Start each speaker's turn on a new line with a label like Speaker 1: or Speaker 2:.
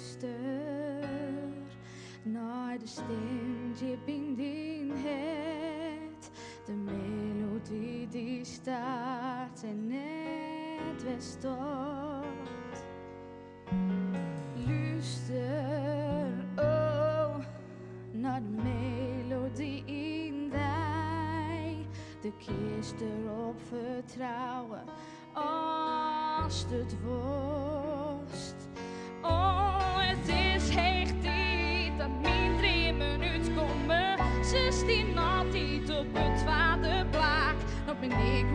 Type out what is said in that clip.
Speaker 1: luister naar de stem die in het. De melodie die staat en net weer stopt. Luister, oh, naar de melodie in mij. De kist erop vertrouwen als het worst. Oh, het is echt tijd dat mijn 3 minuten komen. Ze staan altijd op het tweede plak. Dan ben ik